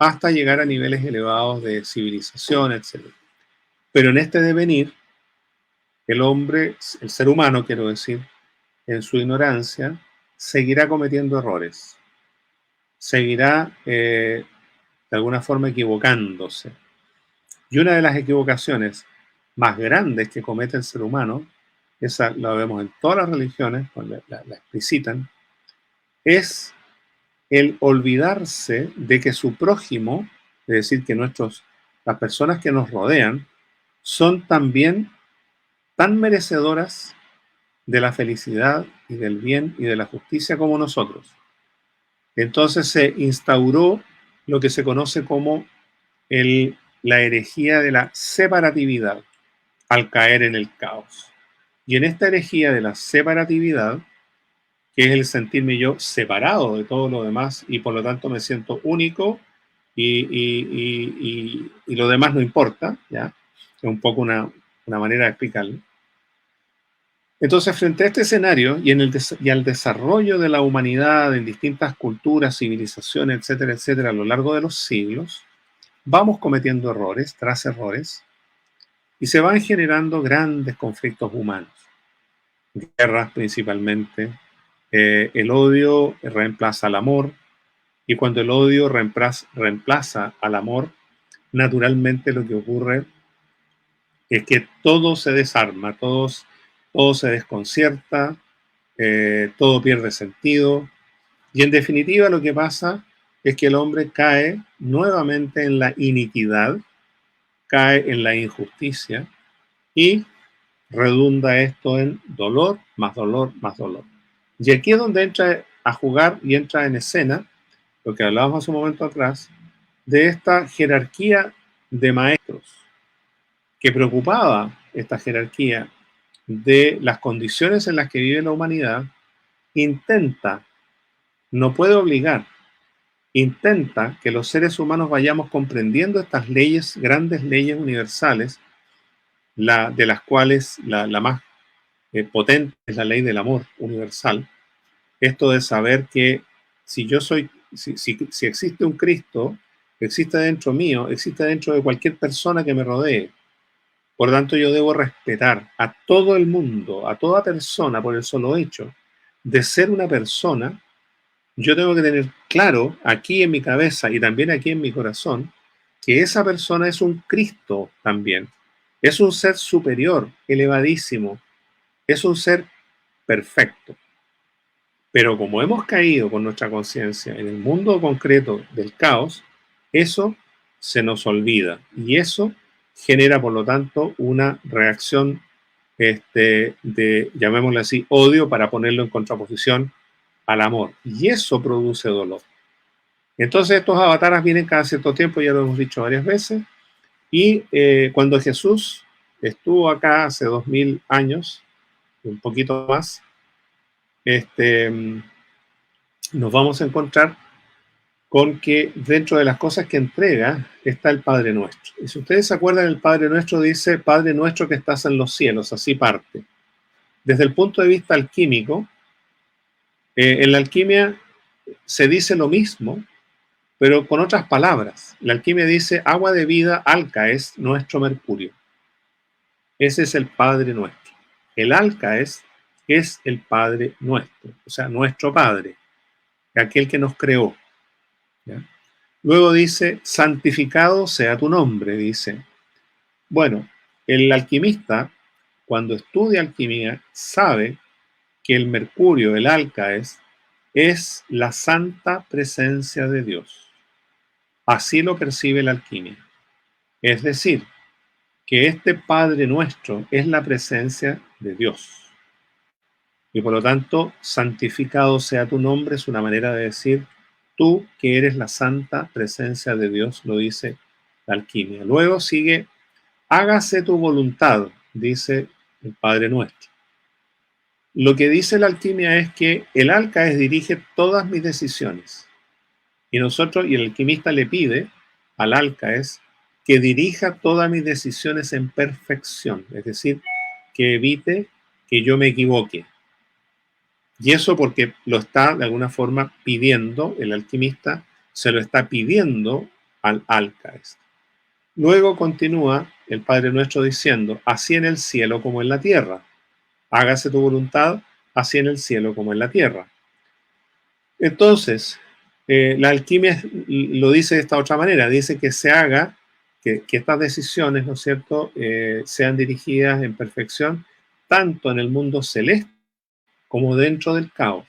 hasta llegar a niveles elevados de civilización, etc. Pero en este devenir, el hombre, el ser humano, quiero decir, en su ignorancia, seguirá cometiendo errores, seguirá de alguna forma equivocándose. Y una de las equivocaciones más grandes que comete el ser humano, esa la vemos en todas las religiones, cuando la explicitan, es el olvidarse de que su prójimo, es decir, que las personas que nos rodean, son también tan merecedoras de la felicidad y del bien y de la justicia como nosotros. Entonces se instauró lo que se conoce como la herejía de la separatividad al caer en el caos. Y en esta herejía de la separatividad, que es el sentirme yo separado de todo lo demás y por lo tanto me siento único y lo demás no importa, ¿ya? Es un poco una manera de explicarlo. Entonces, frente a este escenario y al desarrollo de la humanidad en distintas culturas, civilizaciones, etcétera, a lo largo de los siglos, vamos cometiendo errores tras errores y se van generando grandes conflictos humanos, guerras principalmente. El odio reemplaza al amor y cuando el odio reemplaza al amor, naturalmente lo que ocurre es que todo se desarma, todo se desconcierta, todo pierde sentido y en definitiva lo que pasa es que el hombre cae nuevamente en la iniquidad, cae en la injusticia y redunda esto en dolor, más dolor, más dolor. Y aquí es donde entra a jugar y entra en escena lo que hablábamos hace un momento atrás, de esta jerarquía de maestros, que preocupaba esta jerarquía de las condiciones en las que vive la humanidad, intenta, no puede obligar, intenta que los seres humanos vayamos comprendiendo estas leyes, grandes leyes universales, de las cuales la más potente es la ley del amor universal. Esto de saber que si yo soy, si existe un Cristo, existe dentro mío, existe dentro de cualquier persona que me rodee. Por tanto, yo debo respetar a todo el mundo, a toda persona, por el solo hecho de ser una persona. Yo tengo que tener claro aquí en mi cabeza y también aquí en mi corazón que esa persona es un Cristo también. Es un ser superior, elevadísimo. Es un ser perfecto. Pero como hemos caído con nuestra conciencia en el mundo concreto del caos, eso se nos olvida y eso genera, por lo tanto, una reacción de, llamémosle así, odio para ponerlo en contraposición al amor. Y eso produce dolor. Entonces estos avatares vienen cada cierto tiempo, ya lo hemos dicho varias veces, y cuando Jesús estuvo acá hace 2000 años, un poquito más, nos vamos a encontrar con que dentro de las cosas que entrega está el Padre Nuestro. Y si ustedes se acuerdan, el Padre Nuestro dice, Padre Nuestro que estás en los cielos, así parte. Desde el punto de vista alquímico, en la alquimia se dice lo mismo, pero con otras palabras. La alquimia dice, agua de vida, alca es nuestro mercurio. Ese es el Padre Nuestro. El alca es el Padre Nuestro, o sea, nuestro Padre, aquel que nos creó. ¿Ya? Luego dice, santificado sea tu nombre, dice. Bueno, el alquimista, cuando estudia alquimia, sabe que el mercurio, el alca, es la santa presencia de Dios. Así lo percibe la alquimia. Es decir, que este Padre Nuestro es la presencia de Dios. Y por lo tanto, santificado sea tu nombre es una manera de decir, tú que eres la santa presencia de Dios, lo dice la alquimia. Luego sigue, hágase tu voluntad, dice el Padre Nuestro. Lo que dice la alquimia es que el alcaes dirige todas mis decisiones. Y el alquimista le pide al alcaes que dirija todas mis decisiones en perfección, es decir, que evite que yo me equivoque. Y eso porque lo está de alguna forma pidiendo, el alquimista se lo está pidiendo al alcaes. Luego continúa el Padre Nuestro diciendo, así en el cielo como en la tierra. Hágase tu voluntad así en el cielo como en la tierra. Entonces, la alquimia lo dice de esta otra manera, dice que se haga, que estas decisiones, ¿no es cierto?, sean dirigidas en perfección tanto en el mundo celeste como dentro del caos,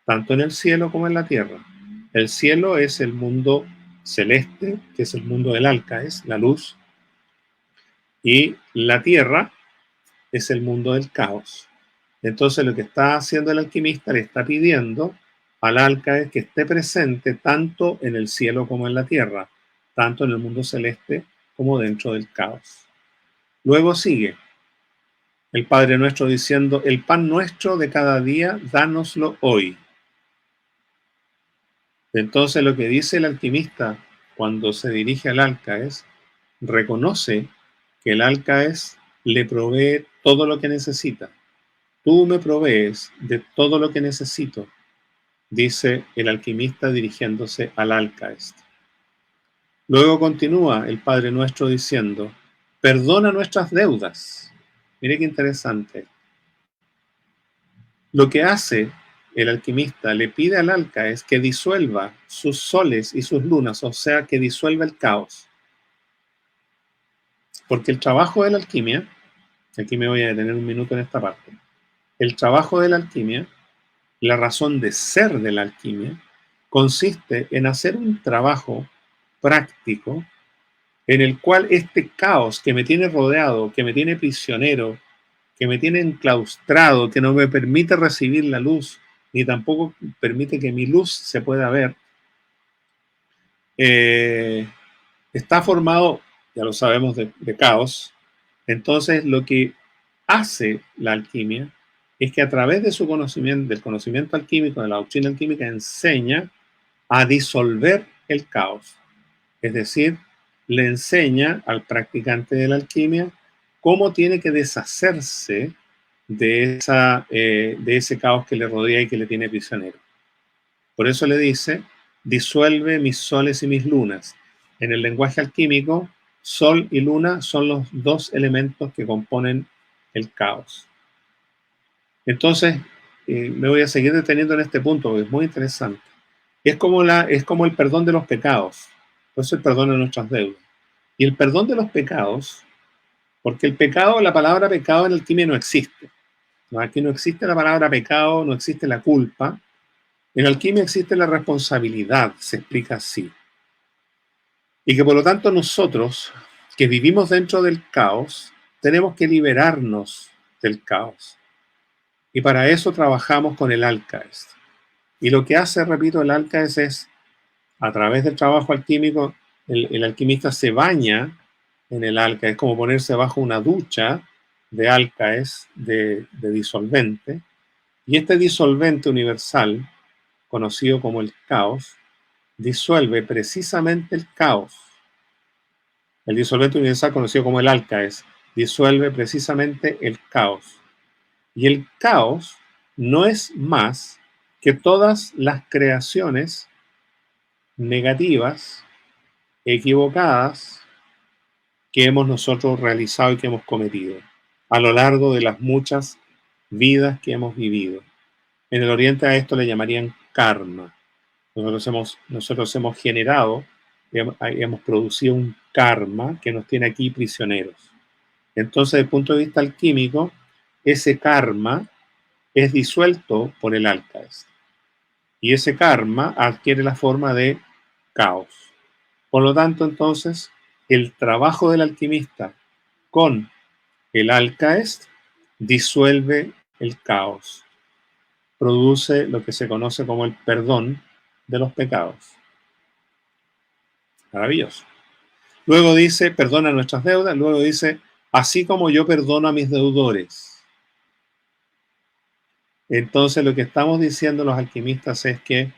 tanto en el cielo como en la tierra. El cielo es el mundo celeste, que es el mundo del Alcaes, la luz, y la tierra es el mundo del caos. Entonces lo que está haciendo el alquimista le está pidiendo al Alcaes que esté presente tanto en el cielo como en la tierra, tanto en el mundo celeste como dentro del caos. Luego sigue el Padre Nuestro diciendo, el pan nuestro de cada día, dánoslo hoy. Entonces lo que dice el alquimista cuando se dirige al Alcaes, reconoce que el Alcaes le provee todo lo que necesita. Tú me provees de todo lo que necesito, dice el alquimista dirigiéndose al Alcaes. Luego continúa el Padre Nuestro diciendo, perdona nuestras deudas. Mire qué interesante. Lo que hace el alquimista le pide al Alcaes que disuelva sus soles y sus lunas, o sea, que disuelva el caos. Porque el trabajo de la alquimia, aquí me voy a detener un minuto en esta parte, el trabajo de la alquimia, la razón de ser de la alquimia, consiste en hacer un trabajo práctico en el cual este caos que me tiene rodeado, que me tiene prisionero, que me tiene enclaustrado, que no me permite recibir la luz, ni tampoco permite que mi luz se pueda ver, está formado, ya lo sabemos, de caos. Entonces, lo que hace la alquimia es que a través de su conocimiento, del conocimiento alquímico, de la doctrina alquímica, enseña a disolver el caos. Es decir, le enseña al practicante de la alquimia cómo tiene que deshacerse de ese caos que le rodea y que le tiene prisionero. Por eso le dice, disuelve mis soles y mis lunas. En el lenguaje alquímico, sol y luna son los dos elementos que componen el caos. Entonces, me voy a seguir deteniendo en este punto, porque es muy interesante. Es como el perdón de los pecados. Por eso el perdón de nuestras deudas. Y el perdón de los pecados, porque el pecado, la palabra pecado en alquimia no existe. ¿No? Aquí no existe la palabra pecado, no existe la culpa. En alquimia existe la responsabilidad, se explica así. Y que por lo tanto nosotros, que vivimos dentro del caos, tenemos que liberarnos del caos. Y para eso trabajamos con el Alcaes. Y lo que hace, repito, el Alcaes es, a través del trabajo alquímico, el alquimista se baña en el Alcaes, es como ponerse bajo una ducha de Alcaes, de disolvente. Y este disolvente universal, conocido como el caos, disuelve precisamente el caos. El disolvente universal, conocido como el Alcaes, disuelve precisamente el caos. Y el caos no es más que todas las creaciones negativas, equivocadas, que hemos nosotros realizado y que hemos cometido a lo largo de las muchas vidas que hemos vivido. En el Oriente a esto le llamarían karma. Nosotros hemos generado, hemos producido un karma que nos tiene aquí prisioneros. Entonces, desde el punto de vista alquímico, ese karma es disuelto por el Alcaes. Y ese karma adquiere la forma de caos. Por lo tanto, entonces, el trabajo del alquimista con el Alcaes disuelve el caos. Produce lo que se conoce como el perdón de los pecados. Maravilloso. Luego dice, perdona nuestras deudas. Luego dice, así como yo perdono a mis deudores. Entonces lo que estamos diciendo los alquimistas es que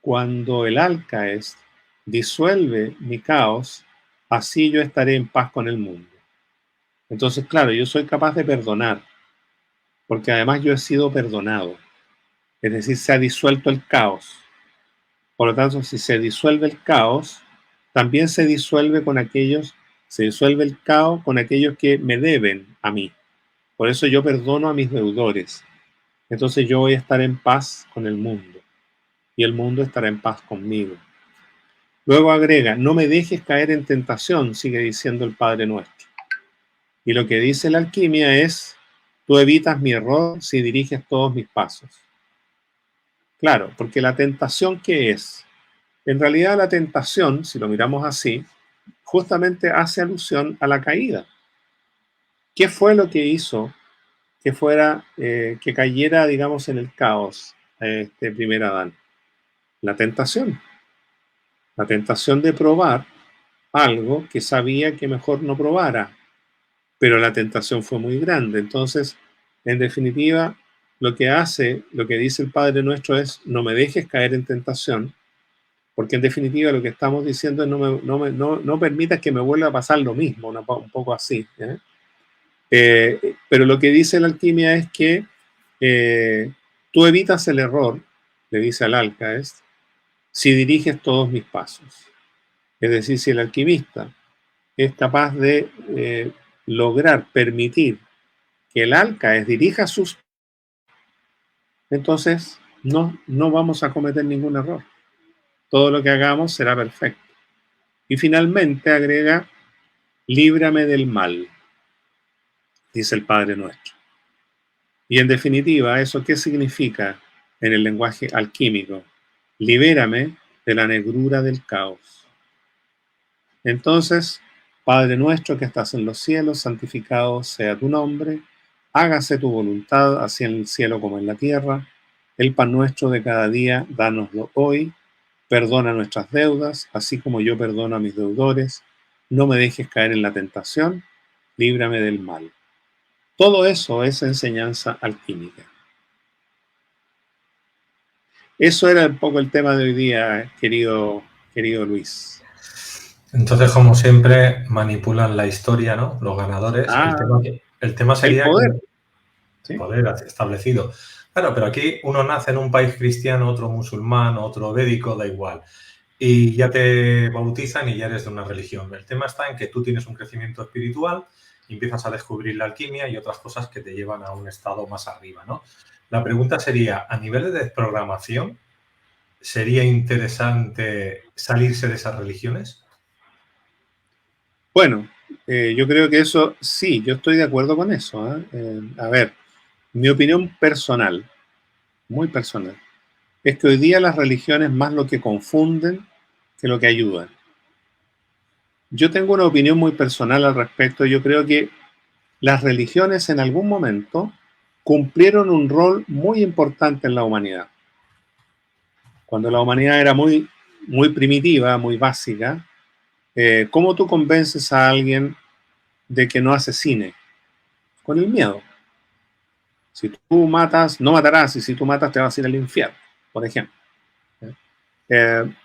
cuando el Alcaes disuelve mi caos, así yo estaré en paz con el mundo. Entonces, claro, yo soy capaz de perdonar, porque además yo he sido perdonado. Es decir, se ha disuelto el caos. Por lo tanto, si se disuelve el caos, también se disuelve el caos con aquellos que me deben a mí. Por eso yo perdono a mis deudores. entonces yo voy a estar en paz con el mundo y el mundo estará en paz conmigo. Luego agrega, no me dejes caer en tentación, sigue diciendo el Padre Nuestro. Y lo que dice la alquimia es, tú evitas mi error si diriges todos mis pasos. Claro, porque la tentación, ¿qué es? En realidad la tentación, si lo miramos así, justamente hace alusión a la caída. ¿Qué fue lo que hizo que cayera, digamos, en el caos este primer Adán? La tentación. La tentación de probar algo que sabía que mejor no probara, pero la tentación fue muy grande. Entonces, en definitiva, lo que dice el Padre Nuestro es, no me dejes caer en tentación, porque en definitiva lo que estamos diciendo es, no permitas que me vuelva a pasar lo mismo, un poco así. Pero lo que dice la alquimia es que tú evitas el error, le dice al alcaes, si diriges todos mis pasos. Es decir, si el alquimista es capaz de lograr permitir que el alcaes dirija sus... Entonces, no vamos a cometer ningún error. Todo lo que hagamos será perfecto. Y finalmente agrega, líbrame del mal, dice el Padre Nuestro. Y en definitiva, ¿eso qué significa en el lenguaje alquímico? Libérame de la negrura del caos. Entonces, Padre nuestro que estás en los cielos, santificado sea tu nombre, hágase tu voluntad, así en el cielo como en la tierra. El pan nuestro de cada día, dánoslo hoy. Perdona nuestras deudas, así como yo perdono a mis deudores. No me dejes caer en la tentación, líbrame del mal. Todo eso es enseñanza alquímica. Eso era un poco el tema de hoy día, querido Luis. Entonces, como siempre, manipulan la historia, ¿no? Los ganadores. El tema sería el poder. El poder establecido. Claro, pero aquí uno nace en un país cristiano, otro musulmán, otro védico, da igual. Y ya te bautizan y ya eres de una religión. El tema está en que tú tienes un crecimiento espiritual y empiezas a descubrir la alquimia y otras cosas que te llevan a un estado más arriba, ¿no? La pregunta sería, a nivel de desprogramación, ¿sería interesante salirse de esas religiones? Bueno, yo creo que eso, sí, yo estoy de acuerdo con eso. A ver, mi opinión personal, muy personal, es que hoy día las religiones más lo que confunden que lo que ayudan. Yo tengo una opinión muy personal al respecto. Yo creo que las religiones en algún momento cumplieron un rol muy importante en la humanidad. Cuando la humanidad era muy, muy primitiva, muy básica, ¿cómo tú convences a alguien de que no asesine? Con el miedo. Si tú matas, no matarás, y si tú matas te vas a ir al infierno, por ejemplo.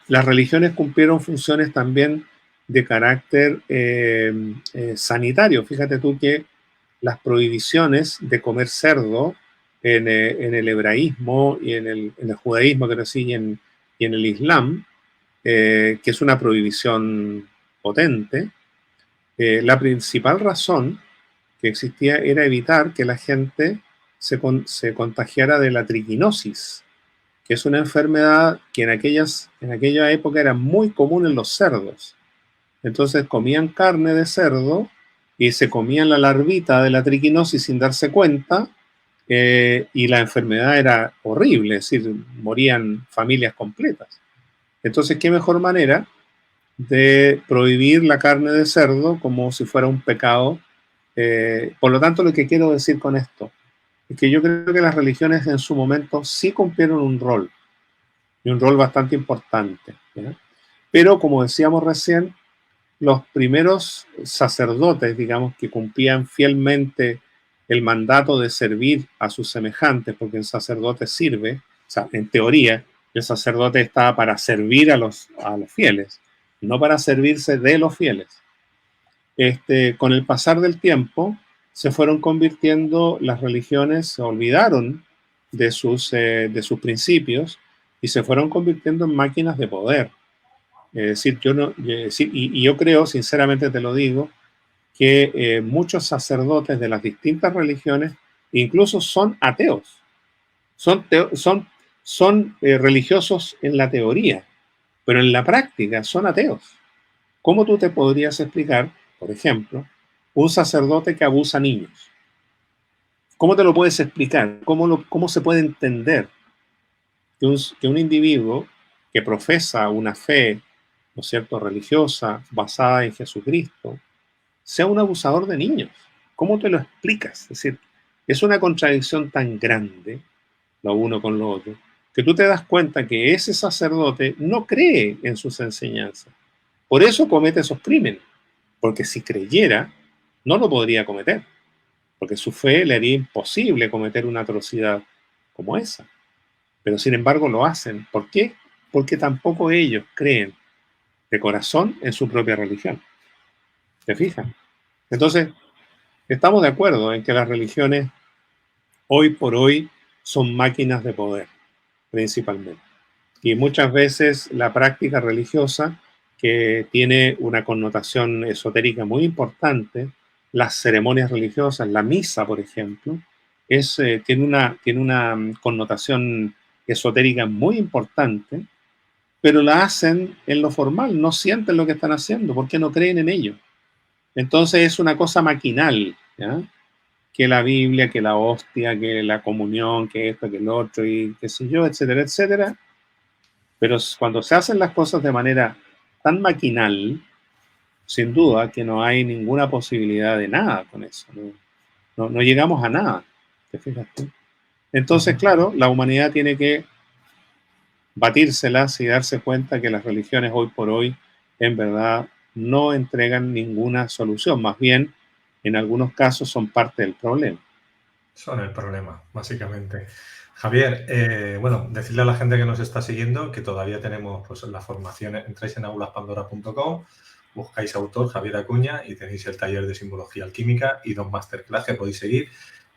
Las religiones cumplieron funciones también de carácter sanitario. Fíjate tú que las prohibiciones de comer cerdo en el hebraísmo y en el judaísmo que nos siguen y en el islam, que es una prohibición potente, la principal razón que existía era evitar que la gente se contagiara de la triquinosis, que es una enfermedad que en aquella época era muy común en los cerdos. Entonces comían carne de cerdo y se comían la larvita de la triquinosis sin darse cuenta, y la enfermedad era horrible, es decir, morían familias completas. Entonces, ¿qué mejor manera de prohibir la carne de cerdo como si fuera un pecado? Por lo tanto, lo que quiero decir con esto es que yo creo que las religiones en su momento sí cumplieron un rol, y un rol bastante importante, ¿ya? Pero como decíamos recién, los primeros sacerdotes, digamos, que cumplían fielmente el mandato de servir a sus semejantes, porque el sacerdote sirve, o sea, en teoría, el sacerdote estaba para servir a los fieles, no para servirse de los fieles. Con el pasar del tiempo, se fueron convirtiendo las religiones, se olvidaron de sus principios y se fueron convirtiendo en máquinas de poder. Es decir, yo creo, sinceramente te lo digo, que muchos sacerdotes de las distintas religiones incluso son ateos. son religiosos en la teoría, pero en la práctica son ateos. ¿Cómo tú te podrías explicar, por ejemplo, un sacerdote que abusa a niños? ¿Cómo te lo puedes explicar? ¿Cómo se puede entender que un individuo que profesa una fe, ¿no es cierto?, religiosa, basada en Jesucristo, sea un abusador de niños? ¿Cómo te lo explicas? Es decir, es una contradicción tan grande, lo uno con lo otro, que tú te das cuenta que ese sacerdote no cree en sus enseñanzas. Por eso comete esos crímenes, porque si creyera, no lo podría cometer, porque su fe le haría imposible cometer una atrocidad como esa. Pero sin embargo lo hacen. ¿Por qué? Porque tampoco ellos creen de corazón en su propia religión. ¿Te fijas? Entonces, estamos de acuerdo en que las religiones hoy por hoy son máquinas de poder, principalmente. Y muchas veces la práctica religiosa, que tiene una connotación esotérica muy importante, las ceremonias religiosas, la misa, por ejemplo, tiene una connotación esotérica muy importante, pero la hacen en lo formal, no sienten lo que están haciendo, porque no creen en ello. Entonces es una cosa maquinal, ¿ya? Que la Biblia, que la hostia, que la comunión, que esto, que lo otro, y qué sé yo, etcétera, etcétera. Pero cuando se hacen las cosas de manera tan maquinal, sin duda que no hay ninguna posibilidad de nada con eso. No llegamos a nada. ¿Te fijas tú? Entonces, claro, la humanidad tiene que batírselas y darse cuenta que las religiones hoy por hoy, en verdad, no entregan ninguna solución. Más bien, en algunos casos son parte del problema. Son el problema, básicamente. Javier, bueno, decirle a la gente que nos está siguiendo que todavía tenemos pues, la formación, entráis en aulaspandora.com, buscáis autor Javier Acuña y tenéis el taller de simbología alquímica y 2 masterclass que podéis seguir,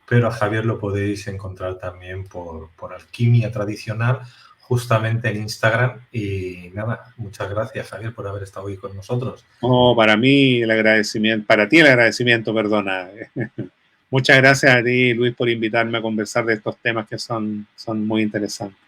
pero a Javier lo podéis encontrar también por Alquimia Tradicional, justamente en Instagram. Y nada, muchas gracias, Javier, por haber estado hoy con nosotros. Oh, para mí el agradecimiento, para ti el agradecimiento, perdona. Muchas gracias a ti, Luis, por invitarme a conversar de estos temas que son muy interesantes.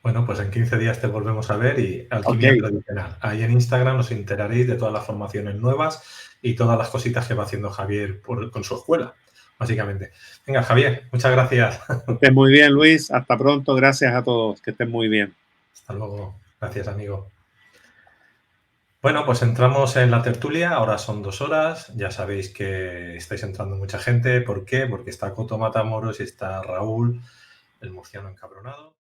Bueno, pues en 15 días te volvemos a ver y Ok, Alquimia Tradicional. Ahí en Instagram os enteraréis de todas las formaciones nuevas y todas las cositas que va haciendo Javier con su escuela, básicamente. Venga, Javier, muchas gracias. que estés muy bien, Luis. Hasta pronto. Gracias a todos. Que estén muy bien. Hasta luego. Gracias, amigo. Bueno, pues entramos en la tertulia. Ahora son 2 horas. Ya sabéis que estáis entrando mucha gente. ¿Por qué? Porque está Coto Matamoros y está Raúl, el murciano encabronado.